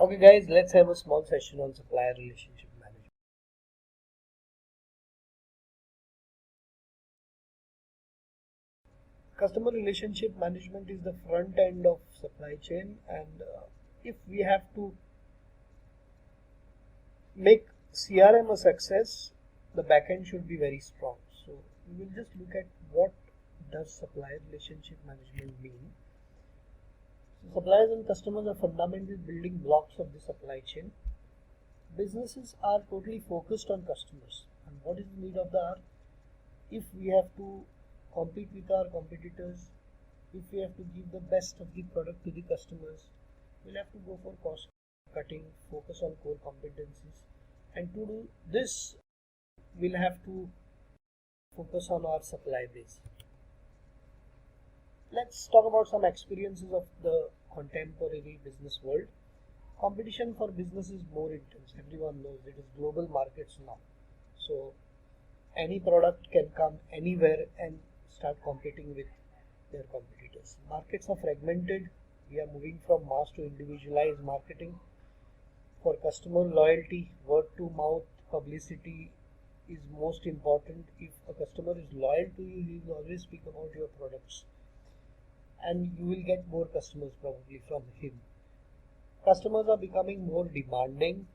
Okay guys, let's have a small session on supplier relationship management. Customer relationship management is the front end of supply chain, and if we have to make CRM a success, the back end should be very strong. So we will just look at what does supplier relationship management mean. So suppliers and customers are fundamental building blocks of the supply chain. Businesses are totally focused on customers and what is the need of the hour. If we have to compete with our competitors, if we have to give the best of the product to the customers, we'll have to go for cost cutting, focus on core competencies, and to do this, we'll have to focus on our supply base. Let's talk about some experiences of the contemporary business world. Competition for business is more intense. Everyone knows it is global markets now. So any product can come anywhere and start competing with their competitors. Markets are fragmented. We are moving from mass to individualized marketing. For customer loyalty, word to mouth publicity is most important. If a customer is loyal to you, he will always speak about your products, and you will get more customers probably from him. Customers are becoming more demanding.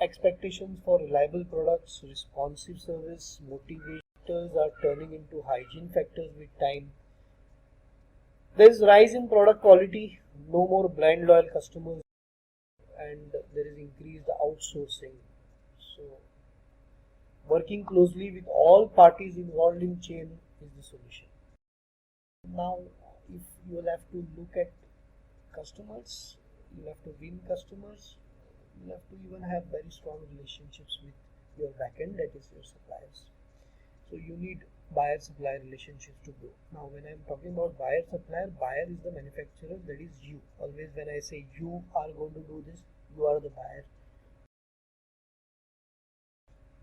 Expectations for reliable products, responsive service, motivators are turning into hygiene factors with time. There is rise in product quality, no more blind loyal customers, and there is increased outsourcing. So working closely with all parties involved in chain is the solution. Now, if you will have to look at customers, you have to win customers, you have to even have very strong relationships with your backend, that is your suppliers. So you need buyer-supplier relationships to grow. Now when I am talking about buyer-supplier, buyer is the manufacturer, that is you. Always when I say you are going to do this, you are the buyer.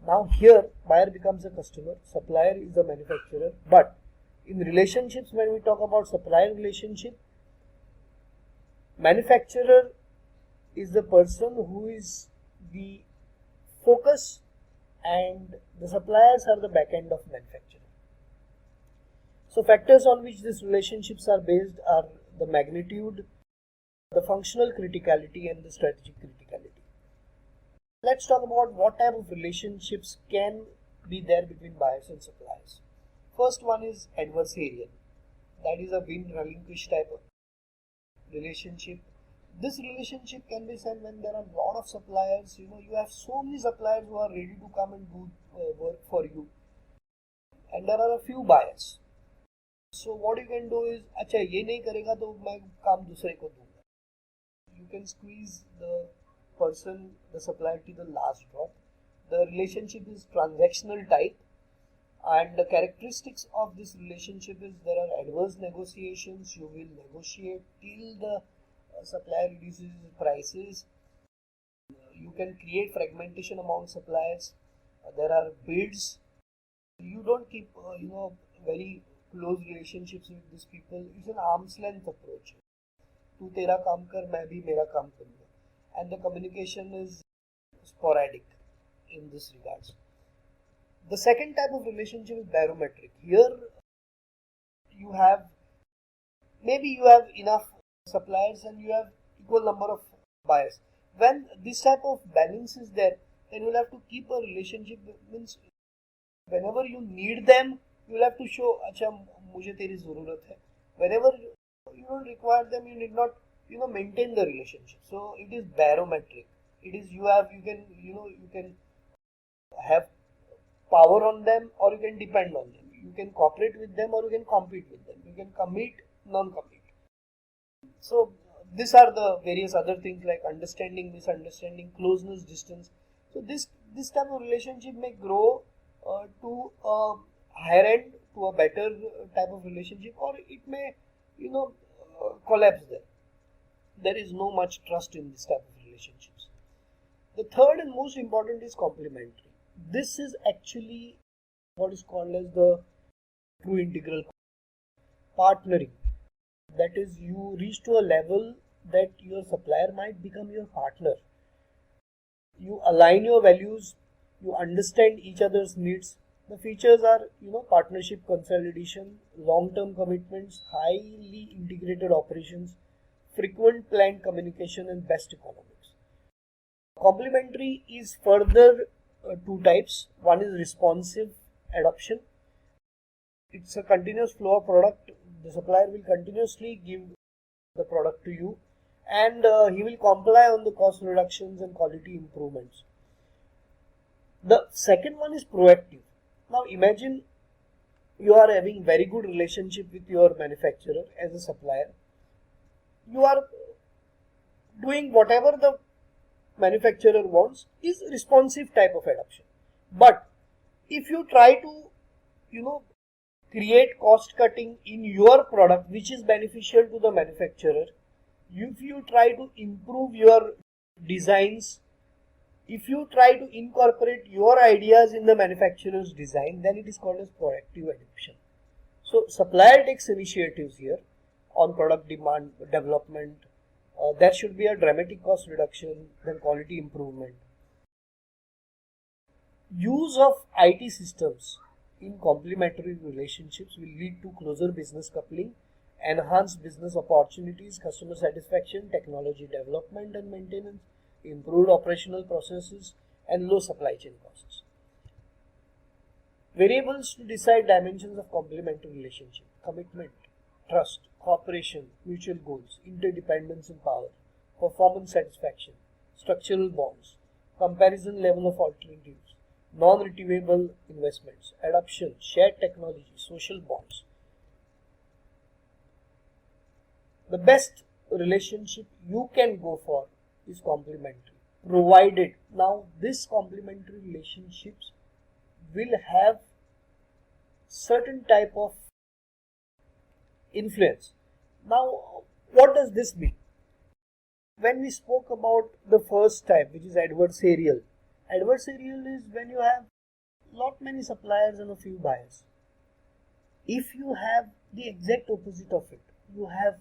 Now here buyer becomes a customer, supplier is the manufacturer, but in relationships, when we talk about supplier relationship, manufacturer is the person who is the focus and the suppliers are the back end of manufacturing. So factors on which these relationships are based are the magnitude, the functional criticality, and the strategic criticality. Let's talk about what type of relationships can be there between buyers and suppliers. First one is adversarial. That is a win-relinquish type of relationship. This relationship can be seen when there are a lot of suppliers. You have so many suppliers who are ready to come and do work for you, and there are a few buyers. So what you can do is, अच्छा ये नहीं करेगा तो मैं काम दूसरे को दूंगा. You can squeeze the person, the supplier to the last drop. The relationship is transactional type, and the characteristics of this relationship is there are adverse negotiations. You will negotiate till the supplier reduces prices. You can create fragmentation among suppliers. There are bids. You don't keep very close relationships with these people. It's an arm's length approach. तू तेरा काम कर, मैं भी मेरा काम करूँगा. And the communication is sporadic in this regards. The second type of relationship is barometric. Here you have, maybe you have enough suppliers and you have equal number of buyers. When this type of balance is there, then you will have to keep a relationship. Means whenever you need them, you will have to show, अच्छा मुझे तेरी ज़रूरत है. Whenever you don't require them, you need not maintain the relationship. So it is barometric. It is you can have power on them or you can depend on them. You can cooperate with them or you can compete with them. You can commit, non-commit. So these are the various other things like understanding, misunderstanding, closeness, distance. So this type of relationship may grow to a higher end, to a better type of relationship, or it may collapse there. There is no much trust in this type of relationships. The third and most important is complementary. This is actually what is called as the true integral partnering. That is, you reach to a level that your supplier might become your partner. You align your values, you understand each other's needs. The features are, partnership consolidation, long-term commitments, highly integrated operations, frequent planned communication, and best economics. Complementary is further two types. One is responsive adoption. It's a continuous flow of product. The supplier will continuously give the product to you, and he will comply on the cost reductions and quality improvements. The second one is proactive. Now imagine you are having very good relationship with your manufacturer as a supplier. You are doing whatever the manufacturer wants, is responsive type of adoption. But if you try to, create cost cutting in your product which is beneficial to the manufacturer, if you try to improve your designs, if you try to incorporate your ideas in the manufacturer's design, then it is called as proactive adoption. So supplier takes initiatives here on product demand development. There should be a dramatic cost reduction, then quality improvement. Use of IT systems in complementary relationships will lead to closer business coupling, enhanced business opportunities, customer satisfaction, technology development and maintenance, improved operational processes, and low supply chain costs. Variables to decide dimensions of complementary relationship: commitment, trust, cooperation, mutual goals, interdependence in power, performance satisfaction, structural bonds, comparison level of alternatives, non-retrievable investments, adoption, shared technology, social bonds. The best relationship you can go for is complementary, provided now this complementary relationships will have certain type of influence. Now, what does this mean? When we spoke about the first type, which is adversarial is when you have lot many suppliers and a few buyers. If you have the exact opposite of it, you have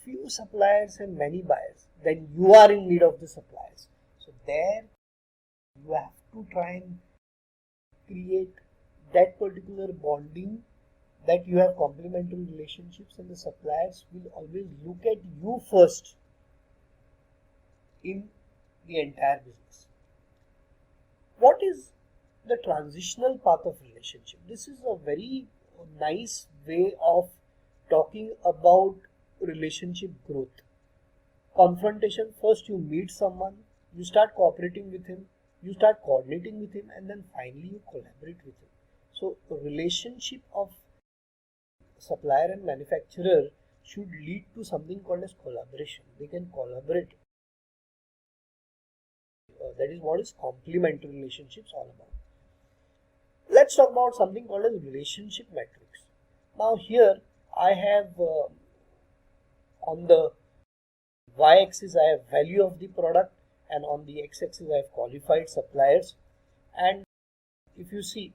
few suppliers and many buyers, then you are in need of the suppliers. So there you have to try and create that particular bonding, that you have complementary relationships, and the suppliers will always look at you first in the entire business. What is the transitional path of relationship? This is a very nice way of talking about relationship growth. Confrontation: first you meet someone, you start cooperating with him, you start coordinating with him, and then finally you collaborate with him. So the relationship of supplier and manufacturer should lead to something called as collaboration. They can collaborate. That is what is complementary relationships all about. Let's talk about something called as relationship metrics. Now here I have on the y-axis I have value of the product, and on the x-axis I have qualified suppliers. And if you see,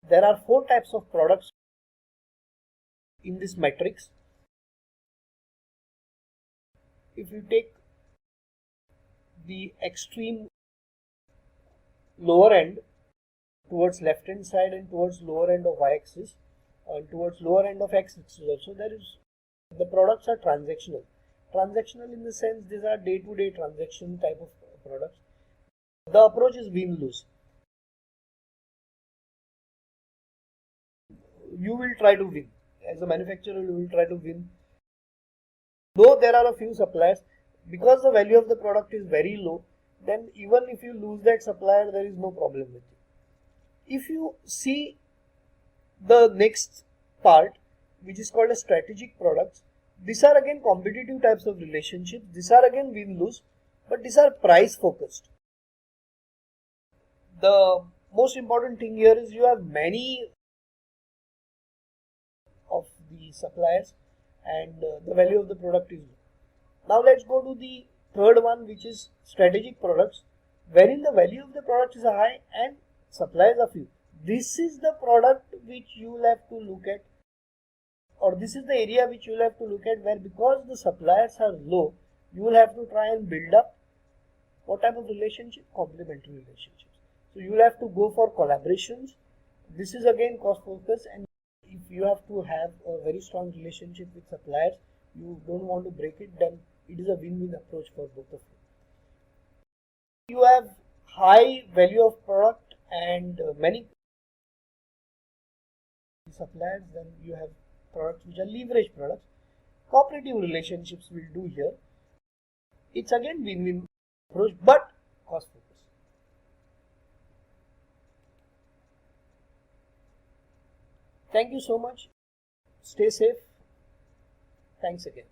there are 4 types of products in this matrix. If you take the extreme lower end towards left hand side and towards lower end of y-axis and towards lower end of x-axis also, there is the products are transactional. Transactional in the sense these are day-to-day transaction type of products. The approach is win-lose. You will try to win. As a manufacturer, you will try to win. Though there are a few suppliers, because the value of the product is very low, then even if you lose that supplier, there is no problem with it. If you see the next part, which is called as strategic products, these are again competitive types of relationships. These are again win-lose, but these are price focused. The most important thing here is you have many of the suppliers and the value of the product is low. Now let's go to the third one, which is strategic products, wherein the value of the product is high and suppliers are few. This is the product which you will have to look at or this is the area which you will have to look at, where because the suppliers are low, you will have to try and build up what type of relationship? Complementary relationships. So you will have to go for collaborations. This is again cost focus, and if you have to have a very strong relationship with suppliers, you don't want to break it, then it is a win-win approach for both of you. You have high value of product and many suppliers, then you have products which are leverage products. Cooperative relationships will do here. It's again win-win approach, but cost focus. Thank you so much. Stay safe. Thanks again.